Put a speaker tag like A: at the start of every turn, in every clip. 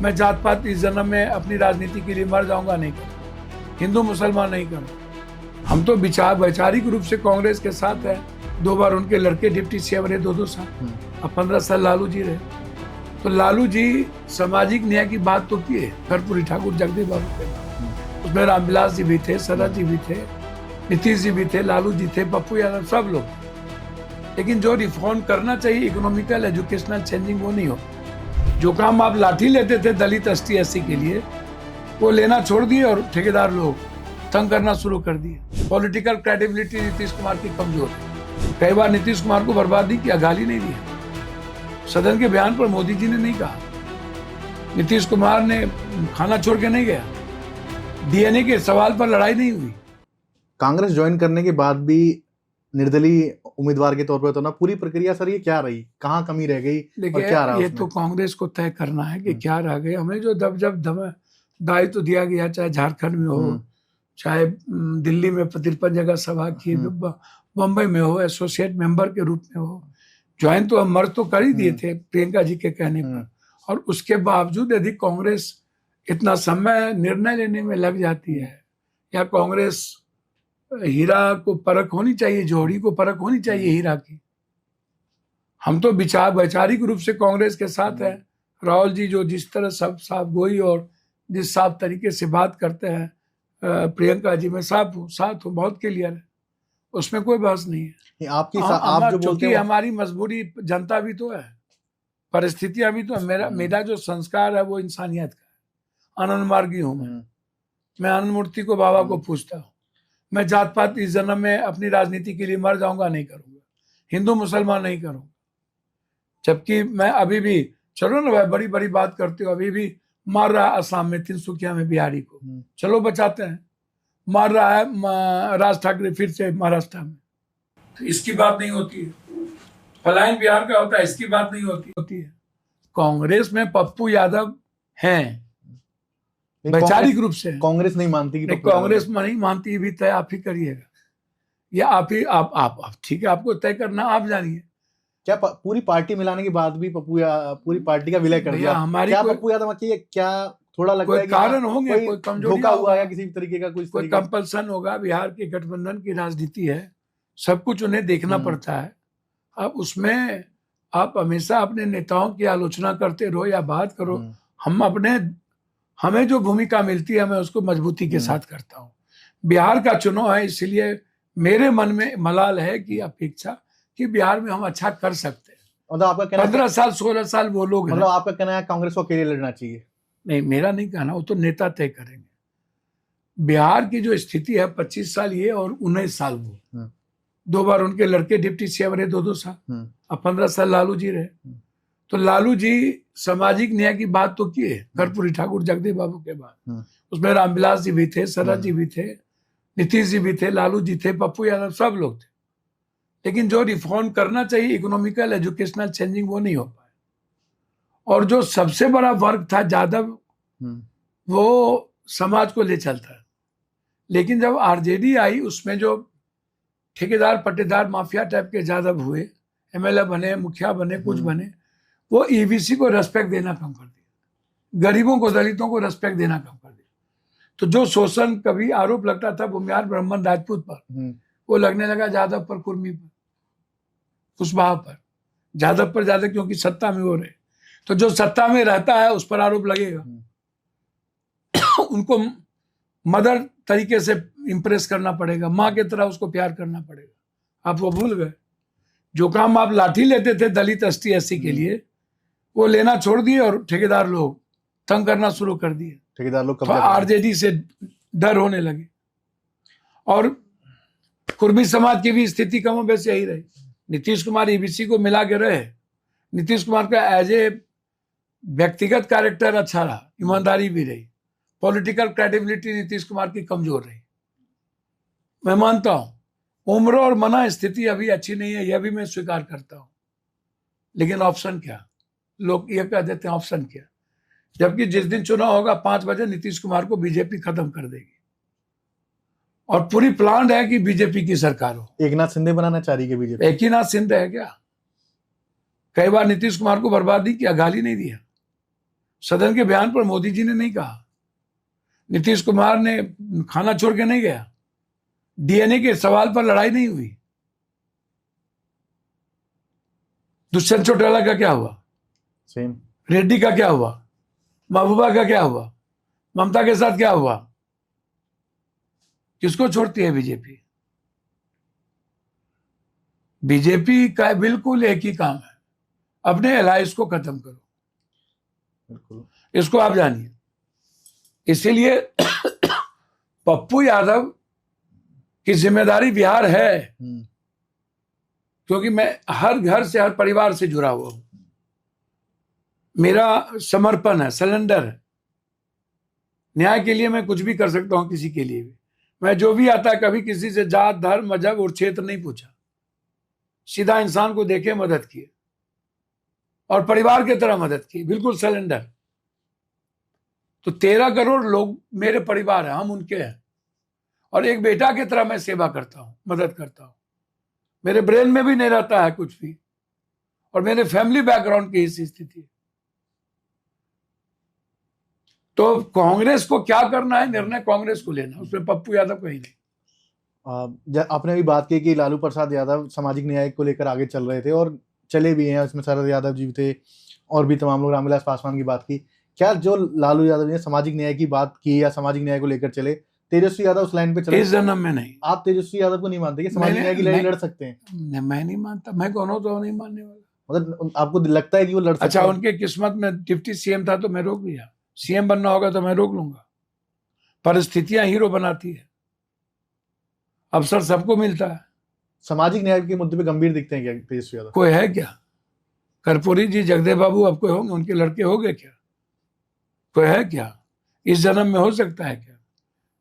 A: मैं जात पात इस जन्म में अपनी राजनीति के लिए मर जाऊंगा नहीं करूँ, हिंदू मुसलमान नहीं करूँ। हम तो वैचारिक रूप से कांग्रेस के साथ है। 2 बार उनके लड़के डिप्टी सीएम रहे, 2-2 साल। अब 15 साल लालू जी रहे। तो लालू जी सामाजिक न्याय की बात तो किए, कर्पूरी ठाकुर जगदीश बाबू के, उसमें रामविलास जी भी थे, शरद जी भी थे, नीतीश जी भी थे, लालू जी थे, पप्पू यादव, सब लोग। लेकिन जो रिफॉर्म करना चाहिए, इकोनॉमिकल एजुकेशनल चेंजिंग, वो नहीं हो। जो काम आप लाठी लेते थे दलित ST/SC के लिए, वो लेना छोड़ दिए और ठेकेदार लोग तंग करना शुरू कर दिए। पॉलिटिकल क्रेडिबिलिटी नीतीश कुमार की कमजोर है। कई बार नीतीश कुमार को बर्बादी किया, गाली नहीं दी। सदन के बयान पर मोदी जी ने नहीं कहा, नीतीश कुमार ने खाना छोड़ के नहीं गया, DNA के सवाल पर लड़ाई नहीं हुई।
B: कांग्रेस ज्वाइन करने के बाद भी निर्दलीय उम्मीदवार के तौर पर तो ना पूरी प्रक्रिया सर ये क्या रही, कहाँ कमी रह गई और क्या रहा?
A: ये तो कांग्रेस को तय करना है कि क्या रह गए। हमें जो दायित्व तो दिया गया, चाहे झारखंड में हो, चाहे दिल्ली में 53 जगह सभा की, बम्बई में हो, एसोसिएट मेंबर के रूप में हो, ज्वाइन तो हम मर्ज तो कर ही दिए थे प्रियंका जी के कहने पर। और उसके बावजूद यदि कांग्रेस इतना समय निर्णय लेने में लग जाती है, या कांग्रेस हीरा को परख होनी चाहिए, जोड़ी को परख होनी चाहिए हीरा की। हम तो वैचारिक रूप से कांग्रेस के साथ है। राहुल जी जो जिस तरह सब साफ गोई और जिस साफ तरीके से बात करते हैं, प्रियंका जी में साथ हूँ, बहुत क्लियर है, उसमें कोई बहस नहीं है।
B: आप जो बोलते हैं,
A: हमारी मजबूरी जनता भी तो है, परिस्थितियां भी तो है। मेरा जो संस्कार है वो इंसानियत का है। आनंद मार्गी हूँ मैं आनंद मूर्ति को, बाबा को पूछता हूँ। मैं जात पात इस जन्म में अपनी राजनीति के लिए मर जाऊंगा नहीं करूंगा, हिंदू मुसलमान नहीं करूंगा। जबकि मैं अभी भी, चलो ना भाई, बड़ी बड़ी बात करते हो, अभी भी मार रहा है असम में, तिनसुकिया में बिहारी को, चलो बचाते हैं। मार रहा है राज ठाकरे फिर से महाराष्ट्र में, तो इसकी बात नहीं होती है। पलायन बिहार का होता है, इसकी बात नहीं होती है। कांग्रेस में पप्पू यादव हैं, वैचारिक रूप से
B: कांग्रेस नहीं मानती कि
A: कांग्रेस नहीं मानती, भी तय आप ही करिएगा, या आप ही आप ठीक है, आपको तय करना, आप जानिए।
B: क्या पूरी पार्टी मिलाने के बाद भी पूरी पार्टी का विलय कर दिया?
A: हमारी
B: क्या पप्पू यादव की क्या थोड़ा लगता है कि
A: कारण होंगे, कोई कमजोरी
B: हुआ है किसी तरीके का, कोई
A: कंपल्सन होगा। बिहार की गठबंधन की राजनीति है, सब कुछ उन्हें देखना पड़ता है। अब उसमें आप हमेशा अपने नेताओं की आलोचना करते रहो या बात करो। हमें जो भूमिका मिलती है, मैं उसको मजबूती के साथ करता हूँ। बिहार का चुनाव है, इसलिए मेरे मन में मलाल है कि अपेक्षा कि बिहार में हम अच्छा कर सकते हैं।
B: मतलब आपका कहना
A: 15 साल 16 साल वो लोग,
B: मतलब आपका कहना है कांग्रेस को अकेले लड़ना चाहिए?
A: नहीं, मेरा नहीं कहना, वो तो नेता तय करेंगे। बिहार की जो स्थिति है, 25 साल ये और 19 साल वो, 2 बार उनके लड़के डिप्टी सीएम रहे, 2-2 साल। अब 15 साल लालू जी रहे। तो लालू जी सामाजिक न्याय की बात तो किए, कर्पूरी ठाकुर जगदीश बाबू के बाद, उसमें रामविलास जी भी थे, शरद जी भी थे, नीतीश जी भी थे, लालू जी थे, पप्पू यादव, सब लोग थे। लेकिन जो रिफॉर्म करना चाहिए, इकोनॉमिकल एजुकेशनल चेंजिंग, वो नहीं हो पाया। और जो सबसे बड़ा वर्ग था यादव, वो समाज को ले चलता है। लेकिन जब RJD आई, उसमें जो ठेकेदार पट्टेदार माफिया टाइप के यादव हुए, MLA बने, मुखिया बने, कुछ बने, वो EBC को रेस्पेक्ट देना कम कर दिया, गरीबों को, दलितों को रेस्पेक्ट देना कम कर दिया। तो जो शोषण कभी आरोप लगता था भूमिहार ब्राह्मण राजपूत पर, वो लगने लगा यादव पर, कुर्मी पर, कुशवाहा पर। यादव पर ज्यादा, क्योंकि सत्ता में वो रहे, तो जो सत्ता में रहता है उस पर आरोप लगेगा। उनको मदर तरीके से इंप्रेस करना पड़ेगा, माँ की तरह उसको प्यार करना पड़ेगा। आप वो भूल गए। जो काम आप लाठी लेते थे दलित ST/SC के लिए, वो लेना छोड़ दिए और ठेकेदार लोग तंग करना शुरू कर दिए।
B: ठेकेदार लोग
A: RJD से डर होने लगे। और कुर्मी समाज की भी स्थिति कम बेस यही रही। नीतीश कुमार EBC को मिला के रहे। नीतीश कुमार का एज ए व्यक्तिगत कैरेक्टर अच्छा रहा, ईमानदारी भी रही। पॉलिटिकल क्रेडिबिलिटी नीतीश कुमार की कमजोर रही, मैं मानता हूं। उम्र और मना स्थिति अभी अच्छी नहीं है, यह भी मैं स्वीकार करता हूं। लेकिन ऑप्शन क्या? लोग ये कह देते हैं ऑप्शन क्या, जबकि जिस दिन चुनाव होगा 5 बजे नीतीश कुमार को बीजेपी खत्म कर देगी। और पूरी प्लान है कि बीजेपी की सरकार हो।
B: एकनाथ शिंदे बनाना चाह रही है बीजेपी।
A: एक ही नाथ शिंदे है क्या? कई बार नीतीश कुमार को बर्बादी किया, गाली नहीं दिया। सदन के बयान पर मोदी जी ने नहीं कहा, नीतीश कुमार ने खाना छोड़ के नहीं गया, डीएनए के सवाल पर लड़ाई नहीं हुई। दुष्यंत चौटाला का क्या हुआ?
B: सेम।
A: रेड्डी का क्या हुआ? महबूबा का क्या हुआ? ममता के साथ क्या हुआ? किसको छोड़ती है बीजेपी? बीजेपी का बिल्कुल एक ही काम है, अपने अलायंस को खत्म करो।
B: बिल्कुल।
A: इसको आप जानिए। इसीलिए पप्पू यादव की जिम्मेदारी बिहार है, क्योंकि मैं हर घर से, हर परिवार से जुड़ा हुआ हूं। मेरा समर्पण है, सिलेंडर है। न्याय के लिए मैं कुछ भी कर सकता हूं, किसी के लिए भी। मैं जो भी आता है, कभी किसी से जात, धर्म, मजहब और क्षेत्र नहीं पूछा, सीधा इंसान को देखे, मदद किए और परिवार की तरह मदद की, बिल्कुल सिलेंडर। तो 13 करोड़ लोग मेरे परिवार हैं, हम उनके हैं, और एक बेटा की तरह मैं सेवा करता हूं, मदद करता हूं। मेरे ब्रेन में भी नहीं रहता है कुछ भी, और मेरे फैमिली बैकग्राउंड की इसी स्थिति है। तो कांग्रेस को क्या करना है, निर्णय कांग्रेस को लेना, उसमें पप्पू यादव कहीं नहीं।
B: आपने अभी बात की कि लालू प्रसाद यादव सामाजिक न्याय को लेकर आगे चल रहे थे और चले भी हैं, उसमें शरद यादव जी थे और भी तमाम लोग, रामविलास पासवान की बात की। क्या जो लालू यादव ने सामाजिक न्याय की बात की या सामाजिक न्याय को लेकर चले, तेजस्वी यादव उस लाइन पे चले?
A: इस जन्म में नहीं।
B: आप तेजस्वी यादव को नहीं मानते कि सामाजिक न्याय की लड़ाई लड़ सकते हैं?
A: मैं नहीं मानता। मैं कौन हूं तो नहीं मानने वाला।
B: मतलब आपको लगता है कि वो लड़ सकते
A: अच्छा,
B: हैं?
A: उनके किस्मत में डिप्टी सीएम था तो मैं रोक लिया, सीएम बनना होगा तो मैं रोक लूंगा। परिस्थितियां हीरो बनाती है, अवसर सबको मिलता है।
B: सामाजिक न्याय के मुद्दे पे गंभीर दिखते हैं क्या तेजस्वी यादव?
A: कोई है क्या? कर्पूरी जी, जगदेव बाबू, अब कोई होंगे? उनके लड़के हो गए क्या? कोई है क्या? इस जन्म में हो सकता है क्या?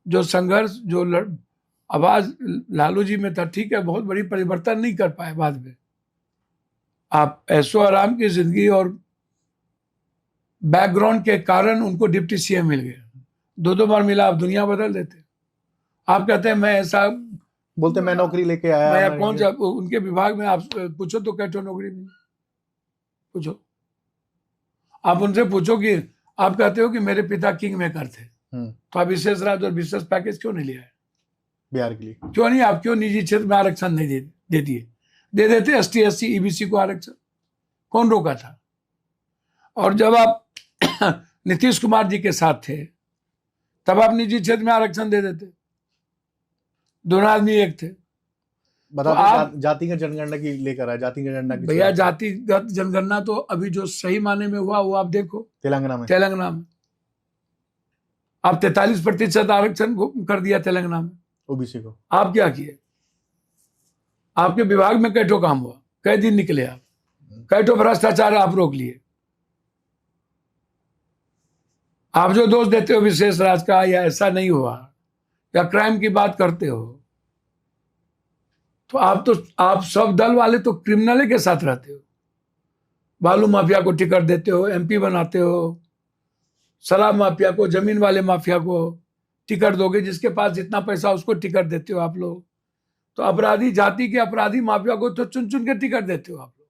A: जो संघर्ष, जो आवाज लालू जी में था, ठीक है, बहुत बड़ी परिवर्तन नहीं कर पाए बाद में। आप ऐशो आराम की जिंदगी और बैकग्राउंड के कारण उनको डिप्टी सीएम मिल गया। 2 बार मिला, आप दुनिया बदल देते। आप कहते हैं मैं ऐसा,
B: बोलते मैं नौकरी लेके आया,
A: मैं कौन सा, उनके विभाग में आप पूछो तो कैसे नौकरी मिली, पूछो। आप उनसे पूछो कि आप कहते हो कि मेरे पिता किंग मेकर थे, तो आप विशेष राज्य और विशेष पैकेज क्यों नहीं लिया है
B: बिहार के लिए? क्यों
A: नहीं? आप क्यों निजी क्षेत्र में आरक्षण नहीं दे दिए? दे देते एसटी, एससी, ईबीसी को आरक्षण, कौन रोका था? और जब आप नीतीश कुमार जी के साथ थे, तब आप निजी क्षेत्र में आरक्षण दे देते। दोनों आदमी एक थे।
B: बता तो आप जातिगत जनगणना की लेकर आए, जातिगत जनगणना की।
A: भैया, जातिगत जनगणना तो अभी जो सही माने में हुआ वो आप देखो, तेलंगाना में आप 43% आरक्षण कर दिया तेलंगाना में
B: ओबीसी को। आप
A: क्या किए? आपके विभाग में कैठो काम हुआ, कई दिन निकले आप, कैठो भ्रष्टाचार आप रोक लिए। आप जो दोष देते हो विशेष राज का, या ऐसा नहीं हुआ, या क्राइम की बात करते हो, तो आप सब दल वाले तो क्रिमिनल के साथ रहते हो। बालू माफिया को टिकट देते हो, एमपी बनाते हो, शराब माफिया को, जमीन वाले माफिया को टिकट दोगे, जिसके पास जितना पैसा उसको टिकट देते हो आप लोग। तो अपराधी, जाति के अपराधी माफिया को तो चुन चुन के टिकट देते हो आप लोग।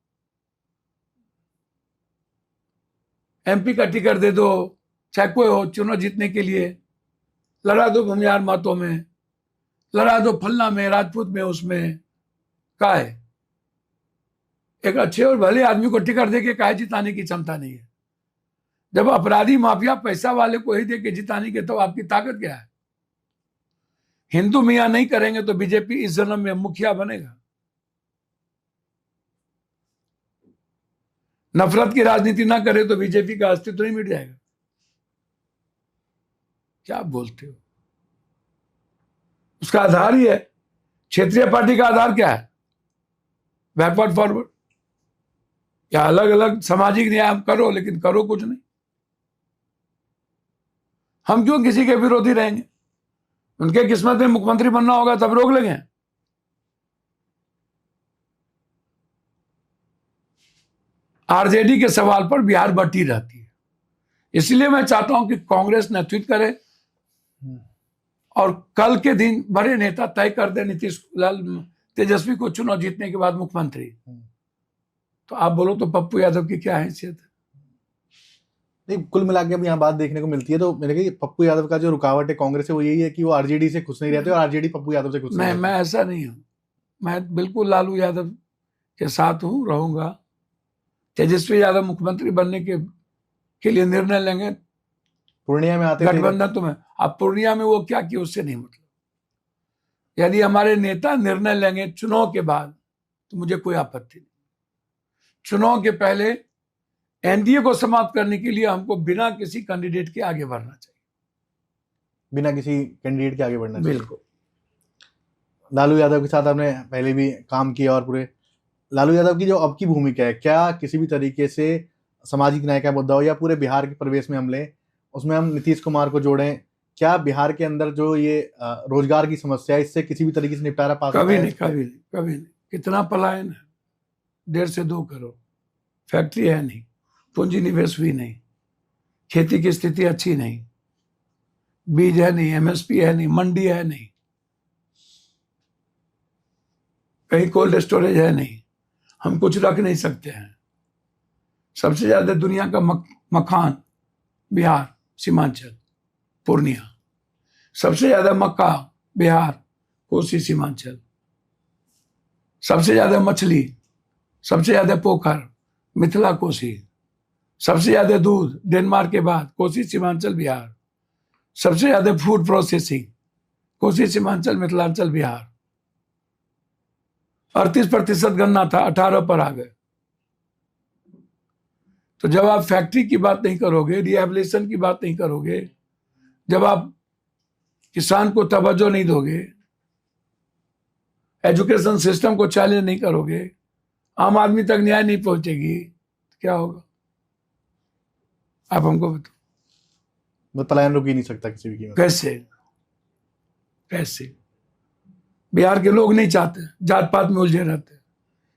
A: एमपी का टिकट दे दो, चाहे कोई हो, चुनाव जीतने के लिए लड़ा दो, भूमिहार मातों में लड़ा दो, फलना में, राजपूत में, उसमें का है? एक अच्छे और भले आदमी को टिकट देके काहे जिताने की क्षमता नहीं है? जब अपराधी माफिया पैसा वाले को ही देके जिताने के, तो आपकी ताकत क्या है? हिंदू मियां नहीं करेंगे तो बीजेपी इस जन्म में मुखिया बनेगा। नफरत की राजनीति ना करे तो बीजेपी का अस्तित्व नहीं मिट जाएगा। क्या बोलते हो? उसका आधार ही है, क्षेत्रीय पार्टी का आधार क्या है? बैकवर्ड फॉरवर्ड, या अलग अलग सामाजिक न्याय करो, लेकिन करो कुछ नहीं। हम क्यों किसी के विरोधी रहेंगे? उनके किस्मत में मुख्यमंत्री बनना होगा तब रोक लेंगे। आरजेडी के सवाल पर बिहार बटी रहती है, इसलिए मैं चाहता हूं कि कांग्रेस नेतृत्व करे और कल के दिन बड़े नेता तय कर दे, नीतीश लाल तेजस्वी को चुनाव जीतने के बाद मुख्यमंत्री। तो आप बोलो तो पप्पू यादव की क्या हैसियत है?
B: नहीं, कुल मिला के अब यहाँ बात देखने को मिलती है तो मेरे कि पप्पू यादव का जो रुकावट है कांग्रेस से वो यही है कि वो आरजेडी से खुश नहीं रहते और आरजेडी पप्पू यादव से खुश नहीं
A: मैं ऐसा नहीं हूँ। मैं बिल्कुल लालू यादव के साथ हूँ, रहूंगा। तेजस्वी यादव मुख्यमंत्री बनने के लिए निर्णय लेंगे,
B: पूर्णिया में आते थे
A: गठबंधन तो मैं, अब पूर्णिया में वो क्या किया उससे नहीं मतलब। यदि हमारे नेता निर्णय लेंगे चुनाव के बाद तो मुझे कोई आपत्ति नहीं। चुनाव के पहले एनडीए को समाप्त करने के लिए हमको बिना किसी कैंडिडेट के आगे बढ़ना चाहिए,
B: बिना किसी कैंडिडेट के आगे बढ़ना चाहिए।
A: बिल्कुल।
B: लालू यादव के साथ आपने पहले भी काम किया और पूरे लालू यादव की जो अब की भूमिका है, क्या किसी भी तरीके से सामाजिक न्याय का मुद्दा हो या पूरे बिहार के प्रवेश में हम लें, उसमें हम नीतीश कुमार को जोड़ें, क्या बिहार के अंदर जो ये रोजगार की समस्या है इससे किसी भी तरीके से निपटारा पा सकता है?
A: कभी नहीं। कितना पलायन है, 1.5 से 2 करोड़। फैक्ट्री है नहीं, पूंजी निवेश भी नहीं, खेती की स्थिति अच्छी नहीं, बीज है नहीं, एमएसपी है नहीं, मंडी है नहीं, कहीं कोल्ड स्टोरेज है नहीं, हम कुछ रख नहीं सकते हैं। सबसे ज्यादा दुनिया का मखान बिहार, सीमांचल, पूर्णिया। सबसे ज्यादा मक्का बिहार, कोसी, सीमांचल। सबसे ज्यादा मछली, सबसे ज्यादा पोखर, मिथिला, कोसी। सबसे ज्यादा दूध डेनमार्क के बाद कोसी, सीमांचल, बिहार। सबसे ज्यादा फूड प्रोसेसिंग कोसी, सीमांचल, मिथिलांचल, बिहार। 38% गन्ना था, 18 पर आ गए। तो जब आप फैक्ट्री की बात नहीं करोगे, रिहेबिलिटेशन की बात नहीं करोगे, जब आप किसान को तवज्जो नहीं दोगे, एजुकेशन सिस्टम को चैलेंज नहीं करोगे, आम आदमी तक न्याय नहीं पहुंचेगी, तो क्या होगा? आप हमको बताओ।
B: पलायन रुक ही नहीं सकता किसी भी कीमत।
A: कैसे? बिहार के लोग नहीं चाहते, जात पात में उलझे रहते,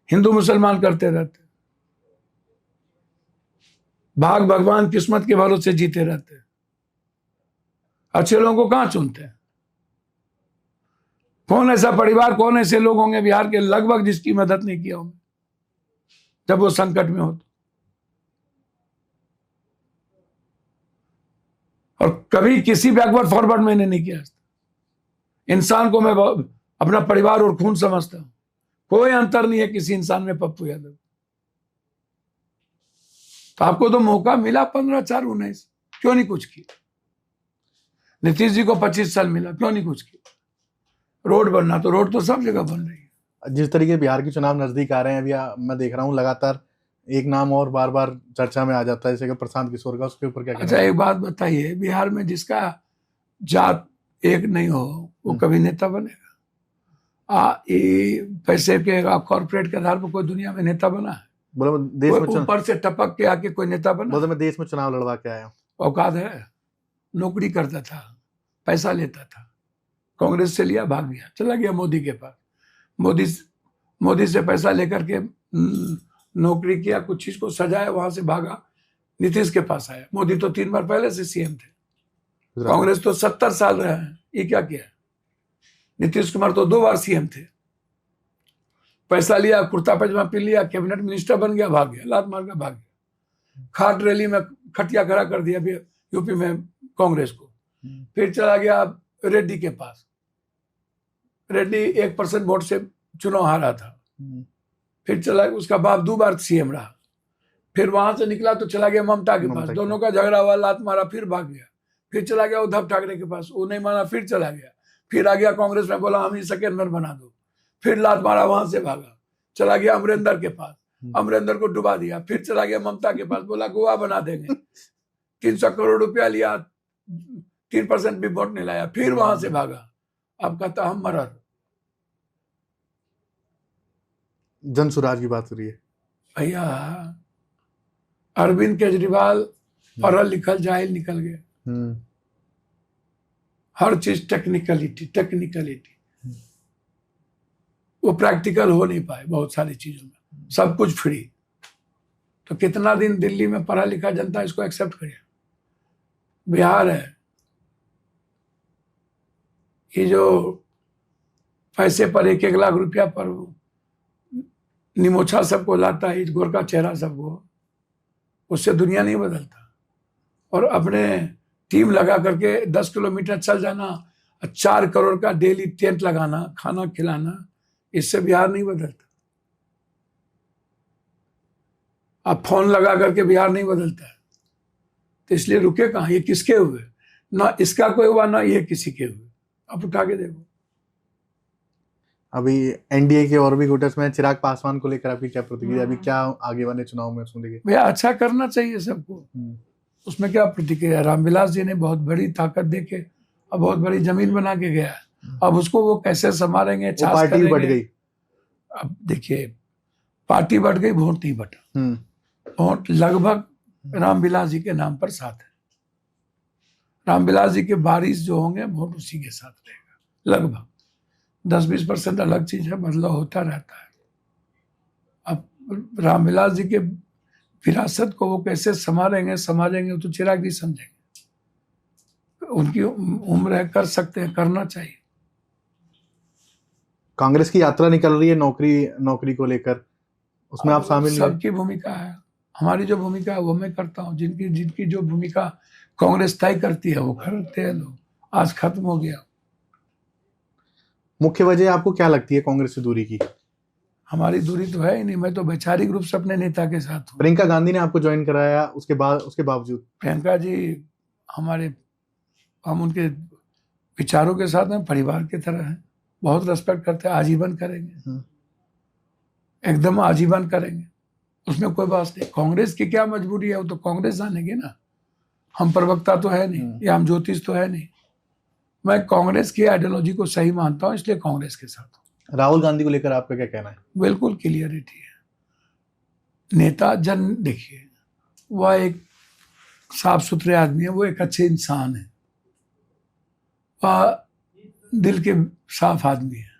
A: हिंदू मुसलमान करते रहते, भाग भगवान किस्मत के भरोसे जीते रहते। अच्छे लोगों को कहां चुनते हैं? कौन ऐसा परिवार, कौन ऐसे लोग होंगे बिहार के लगभग जिसकी मदद नहीं किया होंगे जब वो संकट में हो? और कभी किसी बैकवर्ड फॉरवर्ड मैंने नहीं किया। इंसान को मैं अपना परिवार और खून समझता हूं। कोई अंतर नहीं है किसी इंसान में पप्पू यादव। तो आपको तो मौका मिला 15/4/19, क्यों नहीं कुछ किया? नीतीश जी को 25 साल मिला, क्यों नहीं कुछ किया? रोड बनना तो रोड तो सब जगह बन रही है।
B: जिस तरीके बिहार के चुनाव नजदीक आ रहे हैं अभी मैं देख रहा हूँ लगातार एक नाम और बार बार चर्चा में आ जाता है, जैसे कि प्रशांत किशोर का, उसके ऊपर क्या कहना?
A: अच्छा, एक बात बताइए, बिहार में जिसका जात एक नहीं हो वो कभी नेता बनेगा? पैसे के कॉर्पोरेट के आधार पर कोई दुनिया में नेता बना है?
B: बोले देश में
A: ऊपर से टपक के आके कोई नेता बना?
B: बोले मैं देश में चुनाव लड़वा के आया हूँ।
A: औकात है? नौकरी करता था, पैसा लेता था, कांग्रेस से लिया, भाग गया, चला गया मोदी के पास। मोदी से पैसा लेकर के नौकरी किया, कुछ चीज को सजाया, वहां से भागा, नीतीश के पास आया। मोदी तो 3 बार पहले से सीएम थे, कांग्रेस तो 70 साल रहे हैं, ये क्या किया? नीतीश कुमार तो 2 बार सीएम थे, पैसा लिया, कुर्ता पैजामा पहन लिया, कैबिनेट मिनिस्टर बन गया, भाग गया, लात मार के भाग गया। खाट रैली में खटिया खड़ा कर दिया यूपी में कांग्रेस को। फिर चला गया रेड्डी के पास, रेड्डी 1% वोट से चुनाव हारा था। फिर चला, उसका बाप 2 बार सीएम रहा। फिर वहां से निकला तो चला गया ममता के पास, दोनों का झगड़ा हुआ, लात मारा, फिर भाग गया। फिर चला गया उद्धव ठाकरे के पास, वो नहीं माना, फिर चला गया। फिर आ गया कांग्रेस में, बोला हम ही सेकेंड नंबर बना दो, फिर लात मारा, वहां से भागा, चला गया अमरिंदर के पास, अमरिंदर को डुबा दिया। फिर चला गया ममता के पास, बोला गोवा बना देंगे, 300 करोड़ रुपया लिया, 3% भी वोट नहीं लाया, फिर वहां से भागा। अब कहता हम मरर।
B: जन सुराज की बात हो रही है
A: भैया, अरविंद केजरीवाल पढ़ल लिखल जाहिल निकल गए। हर चीज टेक्निकलिटी, वो प्रैक्टिकल हो नहीं पाए बहुत सारी चीजों में, सब कुछ फ्री। तो कितना दिन दिल्ली में पढ़ा लिखा जनता इसको एक्सेप्ट करे? बिहार है, ये जो पैसे पर 1-1 लाख रुपया पर निमोछा सबको लाता है, गोरखा चेहरा सबको, उससे दुनिया नहीं बदलता। और अपने टीम लगा करके 10 किलोमीटर चल जाना, 4 करोड़ का डेली टेंट लगाना, खाना खिलाना, इससे बिहार नहीं बदलता। अब फोन लगा करके बिहार नहीं बदलता है, तो इसलिए रुके कहाँ? ये किसके हुए? ना इसका कोई हुआ, ना ये किसी के हुए। अब उठा के देखो।
B: अभी एनडीए के और भी गुटर्स में चिराग पासवान को लेकर आपकी क्या प्रतिक्रिया, अभी क्या आगे वाले चुनाव में उसमें देखिए?
A: भैया अच्छा करना चाहिए सबको, उसमें क्या प्रतिक्रिया? रामविलास जी ने बहुत बड़ी ताकत देके अब बहुत बड़ी जमीन बना के गया है। अब उसको वो कैसे संभालेंगे,
B: पार्टी बढ़ गई।
A: अब देखिए, पार्टी बढ़ गई, वोट नहीं बढ़ा। वोट लगभग रामविलास जी के नाम पर साथ है। रामविलास जी के बारिश जो होंगे, वोट उसी के साथ रहेगा। लगभग 10-20% अलग चीज है, बदलाव होता रहता है। अब रामविलास जी के विरासत को वो कैसे संभालेंगे तो चिराग जी समझेंगे। उनकी उम्र है, कर सकते हैं, करना चाहिए।
B: कांग्रेस की यात्रा निकल रही है नौकरी को लेकर, उसमें आप शामिल हैं?
A: सबकी भूमिका है, हमारी जो भूमिका है वो मैं करता हूँ। जिनकी जो भूमिका कांग्रेस तय करती है वो करते हैं लोग। आज खत्म हो गया।
B: मुख्य वजह आपको क्या लगती है कांग्रेस से दूरी की?
A: हमारी दूरी तो है ही नहीं, मैं तो वैचारिक रूप से अपने नेता के साथ हूँ।
B: प्रियंका गांधी ने आपको ज्वाइन कराया, उसके बावजूद?
A: प्रियंका जी हम उनके विचारों के साथ में परिवार की तरह हैं, बहुत रेस्पेक्ट करते हैं, आजीवन करेंगे, एकदम आजीवन करेंगे, उसमें कोई बात नहीं। कांग्रेस की क्या मजबूरी है, वो तो कांग्रेस जानेगी ना। हम प्रवक्ता तो है नहीं, या हम ज्योतिष तो है नहीं। मैं कांग्रेस की आइडियोलॉजी को सही मानता हूँ, इसलिए कांग्रेस के साथ हूँ।
B: राहुल गांधी को लेकर आपका क्या कहना है?
A: बिल्कुल क्लियरिटी है। नेता जन देखिए, वह एक साफ सुथरे आदमी है, वो एक अच्छे इंसान है, वह दिल के साफ आदमी है।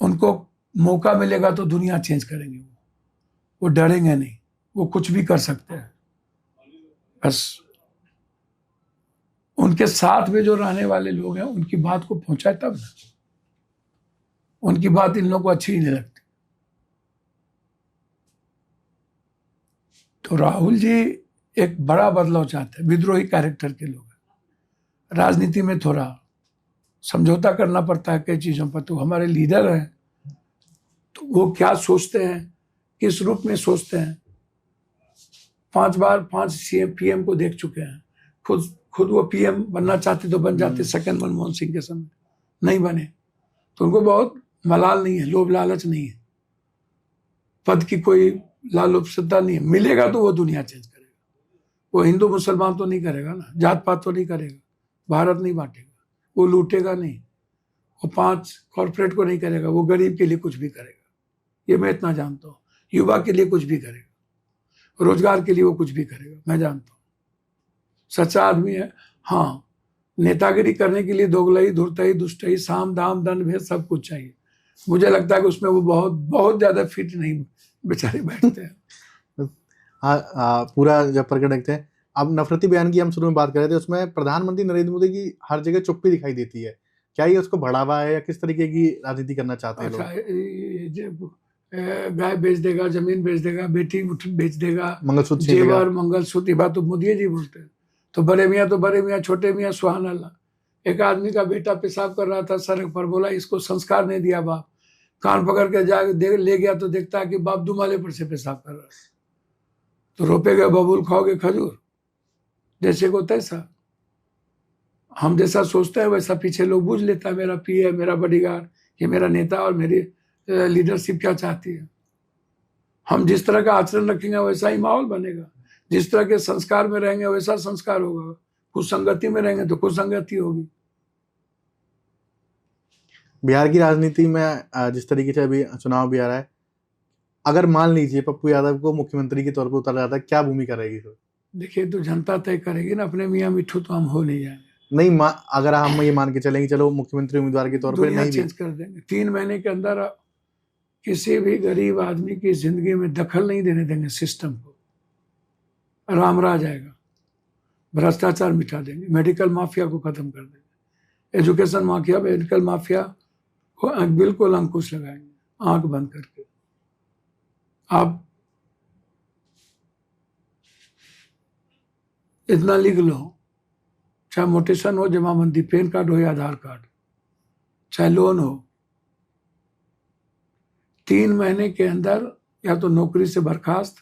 A: उनको मौका मिलेगा तो दुनिया चेंज करेंगे। वो डरेंगे नहीं, वो कुछ भी कर सकते हैं। बस उनके साथ में जो रहने वाले लोग हैं, उनकी बात को पहुंचाए तब ना। उनकी बात इन लोगों को अच्छी नहीं लगती। तो राहुल जी एक बड़ा बदलाव चाहते हैं, विद्रोही कैरेक्टर के लोग हैं। राजनीति में थोड़ा समझौता करना पड़ता है कई चीजों पर। तो हमारे लीडर हैं, तो वो क्या सोचते हैं, किस रूप में सोचते हैं। 5 बार 5 सीएम पीएम को देख चुके हैं। खुद वो पीएम बनना चाहते तो बन जाते, सेकंड मनमोहन सिंह के समय नहीं बने। तो उनको बहुत मलाल नहीं है, लोभ लालच नहीं है, पद की कोई लालुपता नहीं है। मिलेगा तो वो दुनिया चेंज करेगा। वो हिंदू मुसलमान तो नहीं करेगा ना, जात पात तो नहीं करेगा, भारत नहीं बांटेगा, वो लूटेगा नहीं, वो 5 कॉर्पोरेट को नहीं करेगा, वो गरीब के लिए कुछ भी करेगा, ये मैं इतना जानता हूँ। युवा के लिए कुछ भी करेगा, रोजगार के लिए वो कुछ भी करेगा, मैं जानता हूँ। सच्चा आदमी है। हाँ, नेतागिरी करने के लिए दोगलई, धुरतई, दुष्टई, साम दाम दंड भेद सब कुछ चाहिए। मुझे लगता है कि उसमें वो बहुत ज्यादा फिट नहीं बेचारे बैठते हैं।
B: पूरा जब प्रकट रखते हैं। अब नफरती बयान की हम शुरू में बात कर रहे थे, उसमें प्रधानमंत्री नरेंद्र मोदी की हर जगह चुप्पी दिखाई देती है। क्या ये उसको बढ़ावा है या किस तरीके की राजनीति करना चाहते हैं लोग?
A: गाय बेच देगा, जमीन बेच देगा, बेटी बेच देगा,
B: मंगलसूत्र,
A: जेवर, मंगलसूत्र, ये बात तो मोदी जी बोलते हैं। तो बड़े मियाँ, छोटे मियाँ, सुहान अल्लाह। एक आदमी का बेटा पेशाब कर रहा था सड़क पर, बोला इसको संस्कार नहीं दिया बाप, कान पकड़ के जाके ले गया तो देखता है कि बाप दुमाले पर से पेशाब कर रहा है। तो रोपेगा बबूल, खाओगे खजूर, जैसे को तैसा। हम जैसा सोचते हैं वैसा पीछे लोग बुझ लेता है। मेरा पी है, मेरा बॉडीगार्ड, ये मेरा नेता और मेरी लीडरशिप क्या चाहती है। हम जिस तरह का आचरण रखेंगे वैसा ही माहौल बनेगा, जिस तरह के संस्कार में रहेंगे वैसा संस्कार होगा, कुछ संगति में रहेंगे तो कुछ संगति होगी।
B: बिहार की राजनीति में जिस तरीके से अभी चुनाव भी आ रहा है, अगर मान लीजिए पप्पू यादव को मुख्यमंत्री के तौर पर उतारा जाता है, क्या भूमिका रहेगी?
A: देखिए, तो जनता तय करेगी ना। अपने मियाँ मिट्ठू तो हम हो नहीं जाएंगे।
B: नहीं, अगर हम ये मान के चलेंगे चलो मुख्यमंत्री उम्मीदवार के तौर पर नहीं
A: चेंज कर देंगे। 3 महीने के अंदर किसी भी गरीब आदमी की जिंदगी में दखल नहीं देने देंगे। सिस्टम को आराम रह जाएगा। भ्रष्टाचार मिटा देंगे, मेडिकल माफिया को खत्म कर देंगे, एजुकेशन माफिया, मेडिकल माफिया को बिल्कुल अंकुश लगाएंगे, आंख बंद करके। आप इतना लिख लो, चाहे मोटेशन हो, जमाबंदी, पैन कार्ड हो या आधार कार्ड, चाहे लोन हो, 3 महीने के अंदर या तो नौकरी से बर्खास्त,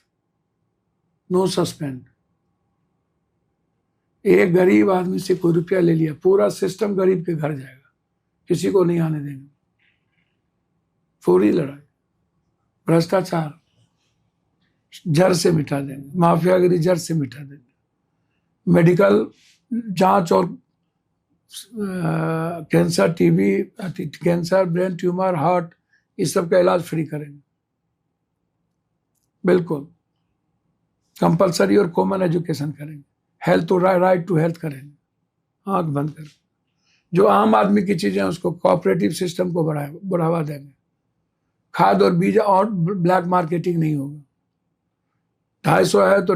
A: नो सस्पेंड। एक गरीब आदमी से कोई रुपया ले लिया, पूरा सिस्टम गरीब के घर जाएगा, किसी को नहीं आने देंगे। पूरी लड़ाई, भ्रष्टाचार जड़ से मिटा देंगे, माफियागिरी जड़ से मिटा देंगे। मेडिकल जांच और cancer, TB, cancer, brain tumour, heart, इस सब का इलाज फ्री करेंगे, बिल्कुल। कंपलसरी और कॉमन एजुकेशन करेंगे, health to right to health करेंगे, आंख बंद कर। जो आम आदमी की चीजें उसको कोऑपरेटिव सिस्टम को बढ़ावा देंगे। खाद और बीज और ब्लैक मार्केटिंग नहीं होगा। 250 है तो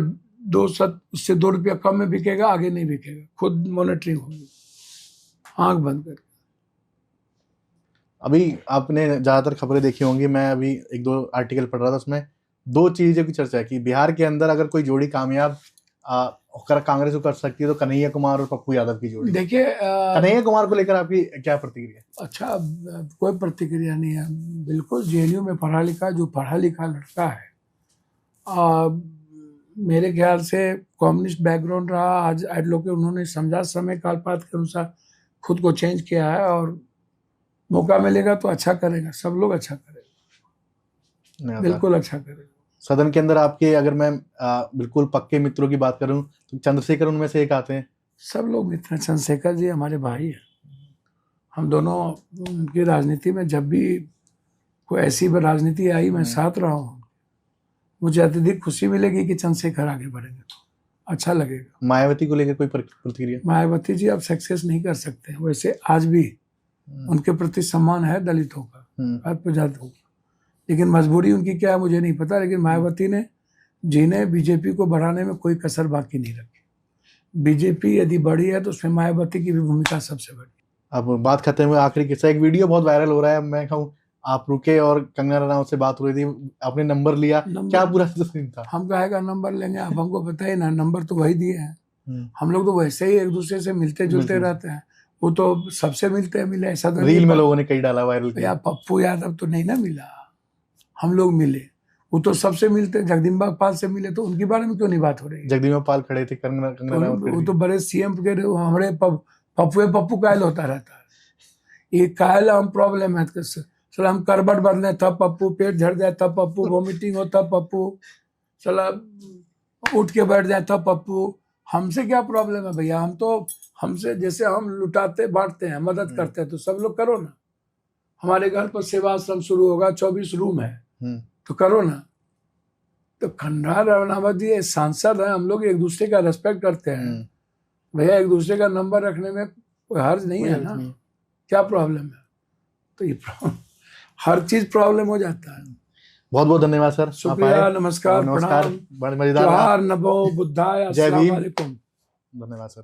A: 200 उससे 2 रुपया कम में बिकेगा, आगे नहीं बिकेगा, खुद मॉनिटरिंग होगी, आंख बंद कर।
B: अभी आपने ज्यादातर खबरें देखी होंगी, मैं अभी 1-2 आर्टिकल पढ़ रहा था, उसमें 2 चीजों की चर्चा है कि बिहार के अंदर अगर कोई जोड़ी कामयाब कांग्रेस को कर सकती है तो कन्हैया कुमार और पप्पू यादव की जोड़ी। देखिए कन्हैया कुमार को लेकर आपकी क्या प्रतिक्रिया? अच्छा,
A: कोई प्रतिक्रिया नहीं है, बिल्कुल। जेएनयू में पढ़ा लिखा, जो पढ़ा लिखा लड़का है, मेरे ख्याल से कम्युनिस्ट बैकग्राउंड रहा, आज एडवोकेट, उन्होंने समझा समय कालपात के अनुसार खुद को चेंज किया है, और मौका मिलेगा तो अच्छा करेगा, सब लोग अच्छा करेगा, बिल्कुल अच्छा करेगा।
B: सदन के अंदर आपके, अगर मैं बिल्कुल पक्के मित्रों की बात करूं तो चंद्रशेखर उनमें से एक आते हैं।
A: सब लोग मित्र हैं, चंद्रशेखर जी हमारे भाई हैं, हम दोनों उनकी राजनीति में, जब भी कोई ऐसी राजनीति आई मैं साथ रहा हूँ, मुझे अत्यधिक खुशी मिलेगी कि चंद्रशेखर आगे बढ़ेंगे तो अच्छा लगेगा।
B: मायावती को लेकर कोई प्रतिक्रिया?
A: मायावती जी अब सक्सेस नहीं कर सकते हैं, वैसे आज भी उनके प्रति सम्मान है दलितों का, प्रजातियों का, लेकिन मजबूरी उनकी क्या है मुझे नहीं पता, लेकिन मायावती ने जिन्हें बीजेपी को बढ़ाने में कोई कसर बाकी नहीं रखी। बीजेपी यदि बढ़ी है तो उसमें मायावती की भी भूमिका सबसे बड़ी।
B: अब बात खत्म हुई, आखिरी किस्सा, एक वीडियो बहुत वायरल हो रहा है, मैं कहूँ आप रुके और कंगना रनौत से बात हो रही थी, आपने नंबर लिया, क्या पूरा सीन था?
A: हम कहेगा नंबर लेंगे, आप हमको बताइए ना, नंबर तो वही दिए हैं, हम लोग तो वैसे ही एक दूसरे से मिलते जुलते रहते हैं, वो तो सबसे मिलते हैं, मिले ऐसा तो
B: रील में लोगों ने कई डाला वायरल किया।
A: पप्पू यादव तो नहीं ना मिला, हम लोग मिले, वो तो सबसे मिलते। जगदम्बा पाल से मिले तो उनके बारे में क्यों नहीं बात हो रही?
B: जगदम्बा पाल खड़े थे, कंगना
A: वो तो बड़े सीएम के, हमारे पप्पू कायल होता रहता है, ये कायल हम प्रॉब्लम है, चला हम करबट बदले तब पप्पू, पेट झड़ जाए तब पप्पू, वॉमिटिंग हो तब पप्पू, चला उठ के बैठ जाए तब पप्पू, हमसे क्या प्रॉब्लम है भैया? हम तो, हमसे जैसे हम लुटाते बांटते हैं, मदद करते हैं, तो सब लोग करो ना। हमारे घर पर सेवा आश्रम शुरू होगा, 24 रूम है, तो करो ना। तो खंडा रवनावत जी सांसद है, हम लोग एक दूसरे का रेस्पेक्ट करते हैं भैया, एक दूसरे का नंबर रखने में कोई हर्ज नहीं है ना, क्या प्रॉब्लम है? तो ये हर चीज प्रॉब्लम हो जाता है।
B: बहुत बहुत धन्यवाद सर,
A: शुक्रिया, नमस्कार, प्रणाम,
B: मजेदार,
A: नमो बुद्धाय,
B: जय भीम,
A: अस्सलाम वालेकुम।
B: धन्यवाद सर।